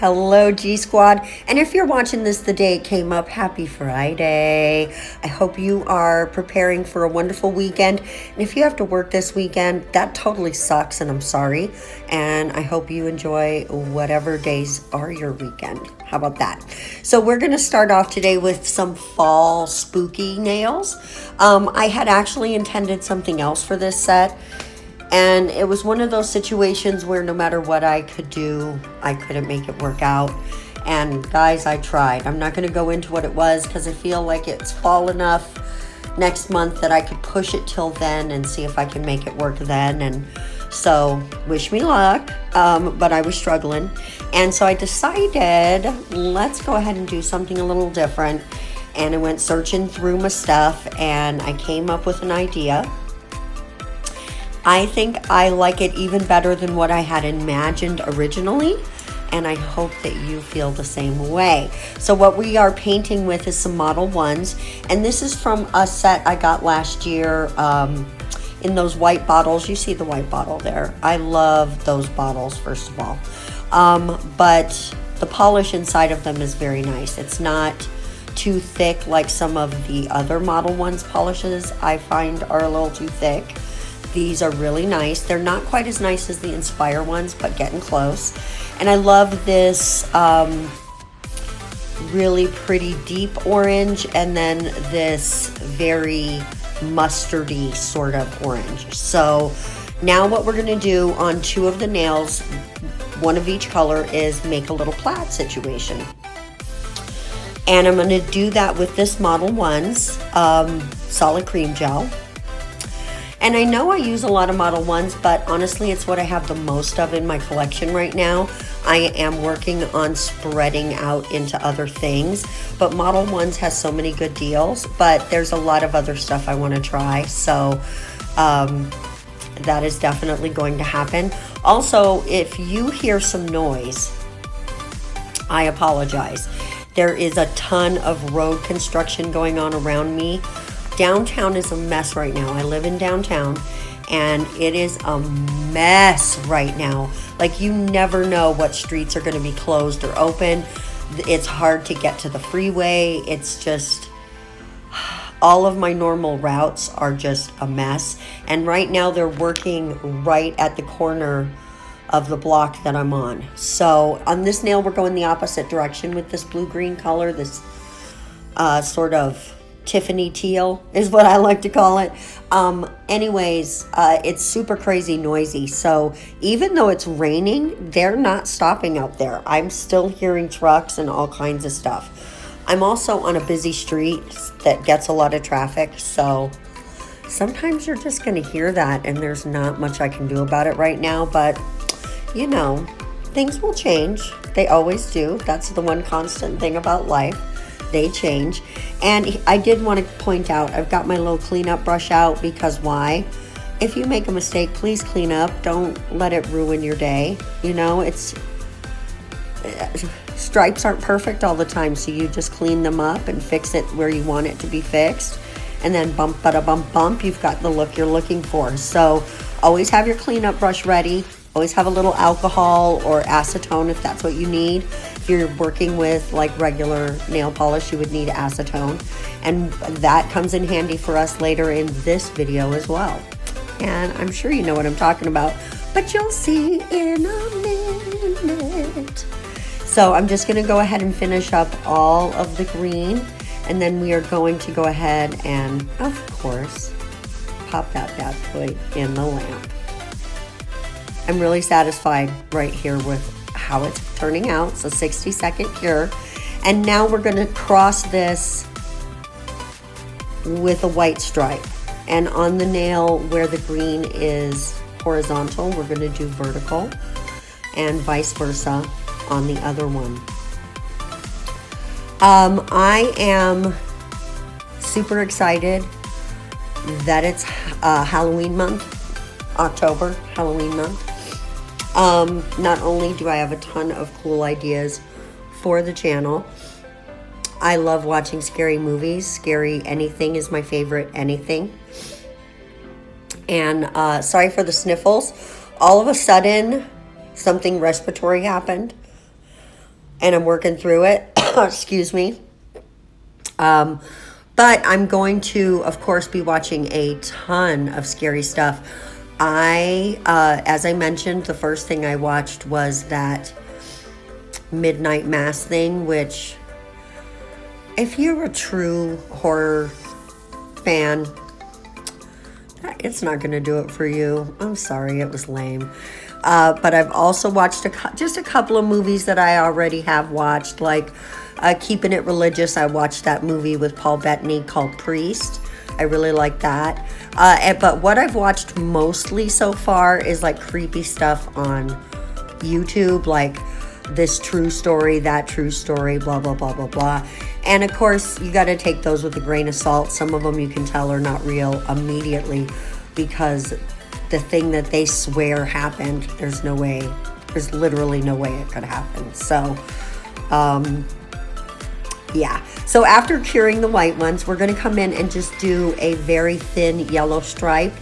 Hello, G Squad. And if you're watching this the day it came up, happy Friday. I hope you are preparing for a wonderful weekend. And if you have to work this weekend, that totally sucks, and I'm sorry. And I hope you enjoy whatever days are your weekend. How about that? So we're going to start off today with some fall spooky nails. I had actually intended something else for this set. And it was one of those situations where no matter what I could do, I couldn't make it work out. And guys, I tried. I'm not going to go into what it was because I feel like it's fall enough next month that I could push it till then and see if I can make it work then. And so wish me luck, but I was struggling. And so I decided, let's go ahead and do something a little different. And I went searching through my stuff and I came up with an idea. I think I like it even better than what I had imagined originally, and I hope that you feel the same way. So what we are painting with is some Modelones, and this is from a set I got last year in those white bottles. You see the white bottle there. I love those bottles, first of all. But the polish inside of them is very nice. It's not too thick like some of the other Modelones polishes I find are a little too thick. These are really nice. They're not quite as nice as the Inspire ones, but getting close. And I love this really pretty deep orange and then this very mustardy sort of orange. So now what we're going to do on two of the nails, one of each color, is make a little plaid situation. And I'm going to do that with this Modelones solid cream gel. And I know I use a lot of Modelones, but honestly, it's what I have the most of in my collection right now. I am working on spreading out into other things, but Modelones has so many good deals, but there's a lot of other stuff I want to try. So that is definitely going to happen. Also, if you hear some noise, I apologize. There is a ton of road construction going on around me. Downtown is a mess right now. I live in downtown and it is a mess right now. Like, you never know what streets are going to be closed or open. It's hard to get to the freeway. It's just, all of my normal routes are just a mess. And right now they're working right at the corner of the block that I'm on. So on this nail, we're going the opposite direction with this blue-green color, this sort of Tiffany teal is what I like to call it. It's super crazy noisy. So even though it's raining, they're not stopping out there. I'm still hearing trucks and all kinds of stuff. I'm also on a busy street that gets a lot of traffic. So sometimes you're just going to hear that and there's not much I can do about it right now. But, you know, things will change. They always do. That's the one constant thing about life. They change. And I did want to point out, I've got my little cleanup brush out because why? If you make a mistake, please clean up. Don't let it ruin your day. You know, stripes aren't perfect all the time, so you just clean them up and fix it where you want it to be fixed. And then bump, bada, bump, bump, you've got the look you're looking for. So always have your cleanup brush ready. Always have a little alcohol or acetone if that's what you need. If you're working with like regular nail polish, you would need acetone. And that comes in handy for us later in this video as well. And I'm sure you know what I'm talking about, but you'll see in a minute. So I'm just going to go ahead and finish up all of the green. And then we are going to go ahead and, of course, pop that bad boy in the lamp. I'm really satisfied right here with how it's turning out. It's a 60-second cure. And now we're going to cross this with a white stripe. And on the nail where the green is horizontal, we're going to do vertical, and vice versa on the other one. I am super excited that it's Halloween month, October, Halloween month. Not only do I have a ton of cool ideas for the channel, I love watching scary movies. Scary anything is my favorite anything. And sorry for the sniffles. All of a sudden, something respiratory happened, and I'm working through it. Excuse me. But I'm going to, of course, be watching a ton of scary stuff. As I mentioned, the first thing I watched was that Midnight Mass thing, which, if you're a true horror fan, it's not going to do it for you. I'm sorry, it was lame. But I've also watched just a couple of movies that I already have watched, like Keeping It Religious. I watched that movie with Paul Bettany called Priest. I really like that. But what I've watched mostly so far is like creepy stuff on YouTube, like this true story, that true story, blah, blah, blah, blah, blah. And of course, you got to take those with a grain of salt. Some of them you can tell are not real immediately because the thing that they swear happened, there's literally no way it could happen. So, yeah. So after curing the white ones, we're going to come in and just do a very thin yellow stripe.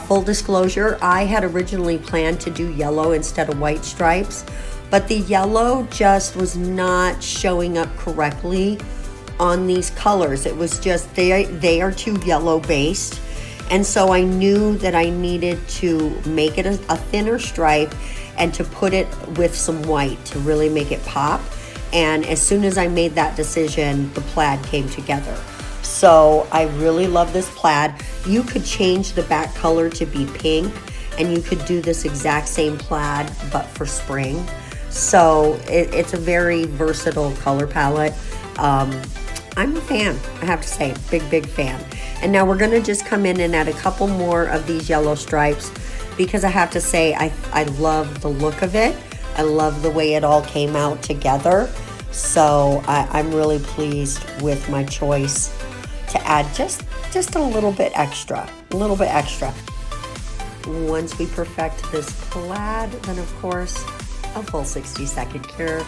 Full disclosure, I had originally planned to do yellow instead of white stripes, but the yellow just was not showing up correctly on these colors. It was just, they are too yellow based. And so I knew that I needed to make it a thinner stripe and to put it with some white to really make it pop. And as soon as I made that decision, the plaid came together. So I really love this plaid. You could change the back color to be pink, and you could do this exact same plaid, but for spring. So it's a very versatile color palette. I'm a fan, I have to say, big fan. And now we're gonna just come in and add a couple more of these yellow stripes because I have to say, I love the look of it. I love the way it all came out together. So I'm really pleased with my choice to add just a little bit extra, Once we perfect this plaid, then of course, a full 60-second cure.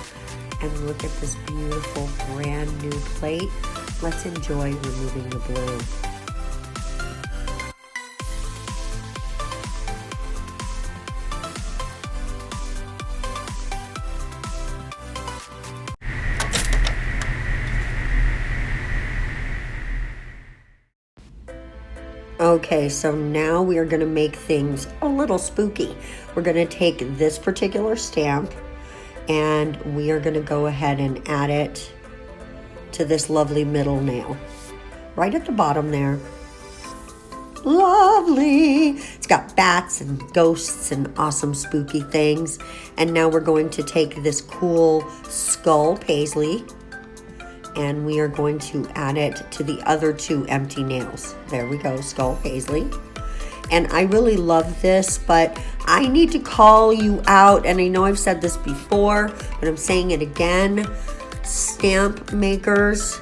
And look at this beautiful brand new plate. Let's enjoy removing the blue. Okay, so now we are going to make things a little spooky. We're going to take this particular stamp and we are going to go ahead and add it to this lovely middle nail. Right at the bottom there. Lovely! It's got bats and ghosts and awesome spooky things. And now we're going to take this cool skull paisley and we are going to add it to the other two empty nails. There we go, skull paisley. And I really love this, but I need to call you out, and I know I've said this before, but I'm saying it again. Stamp makers,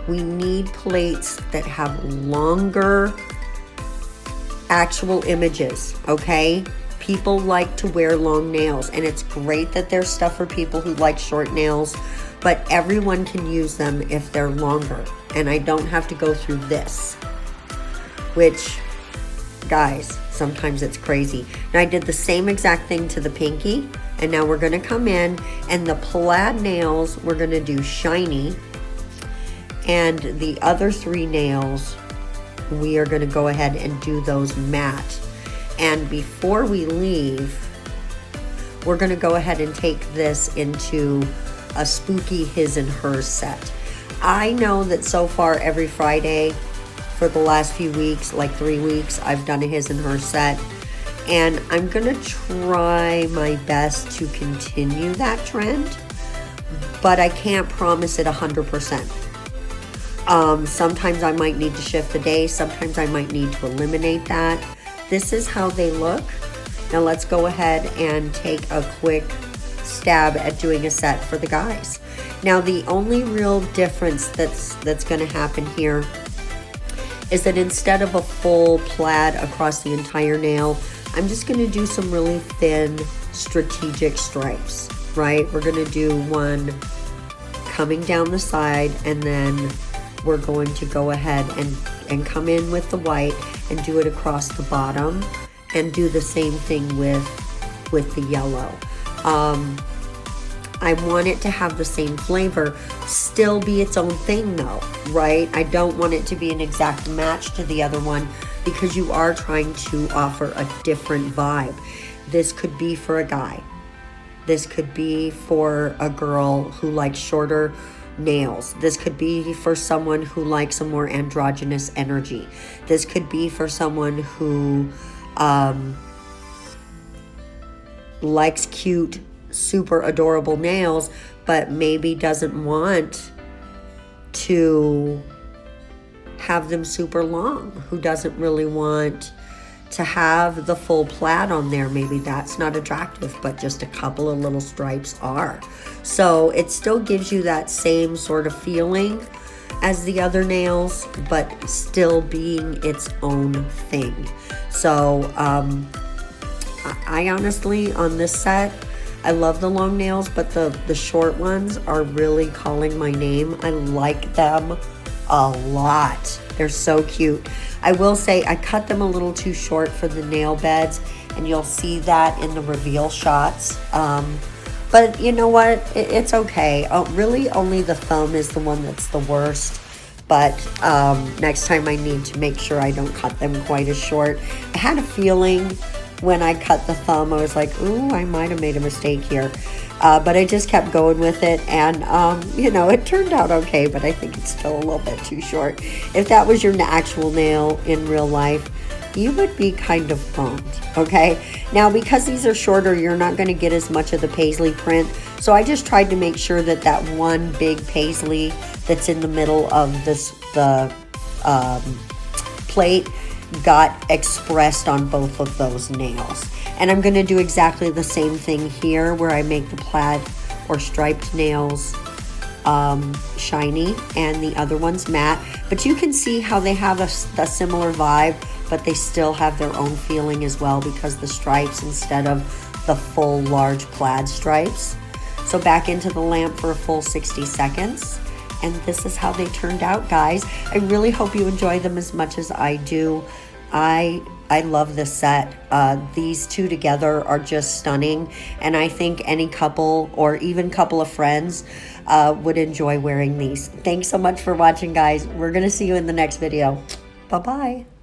we need plates that have longer actual images, okay? People like to wear long nails, and it's great that there's stuff for people who like short nails, but everyone can use them if they're longer, and I don't have to go through this, which, guys, sometimes it's crazy. And I did the same exact thing to the pinky, and now we're gonna come in, and the plaid nails, we're gonna do shiny, and the other three nails, we are gonna go ahead and do those matte. And before we leave, we're gonna go ahead and take this into a spooky his and hers set. I know that so far every Friday for the last few weeks, like 3 weeks, I've done a his and her set, and I'm gonna try my best to continue that trend, but I can't promise it 100%. Sometimes I might need to shift the day, sometimes I might need to eliminate that. This is how they look. Now let's go ahead and take a quick stab at doing a set for the guys. Now the only real difference that's going to happen here is that instead of a full plaid across the entire nail, I'm just going to do some really thin strategic stripes, right? We're going to do one coming down the side and then we're going to go ahead and come in with the white and do it across the bottom, and do the same thing with the yellow. I want it to have the same flavor, still be its own thing though, right? I don't want it to be an exact match to the other one, because you are trying to offer a different vibe. This could be for a guy. This could be for a girl who likes shorter nails. This could be for someone who likes a more androgynous energy. This could be for someone who likes cute, super adorable nails, but maybe doesn't want to have them super long, who doesn't really want to have the full plaid on there. Maybe that's not attractive, but just a couple of little stripes are. So it still gives you that same sort of feeling as the other nails, but still being its own thing. So I honestly, on this set, I love the long nails, but the short ones are really calling my name. I like them a lot. They're so cute. I will say I cut them a little too short for the nail beds, and you'll see that in the reveal shots. But you know what? It's okay. Really, only the thumb is the one that's the worst. But next time I need to make sure I don't cut them quite as short. I had a feeling when I cut the thumb, I was like, ooh, I might have made a mistake here. But I just kept going with it, and you know, it turned out okay, but I think it's still a little bit too short. If that was your actual nail in real life, you would be kind of bummed, okay? Now, because these are shorter, you're not gonna get as much of the paisley print, so I just tried to make sure that that one big paisley that's in the middle of the plate got expressed on both of those nails. And I'm going to do exactly the same thing here, where I make the plaid or striped nails shiny and the other ones matte. But you can see how they have a similar vibe, but they still have their own feeling as well, because the stripes instead of the full large plaid stripes. So back into the lamp for a full 60 seconds. And this is how they turned out, guys. I really hope you enjoy them as much as I do. I love this set. These two together are just stunning, and I think any couple or even couple of friends would enjoy wearing these. Thanks so much for watching, guys. We're gonna see you in the next video. Bye-bye.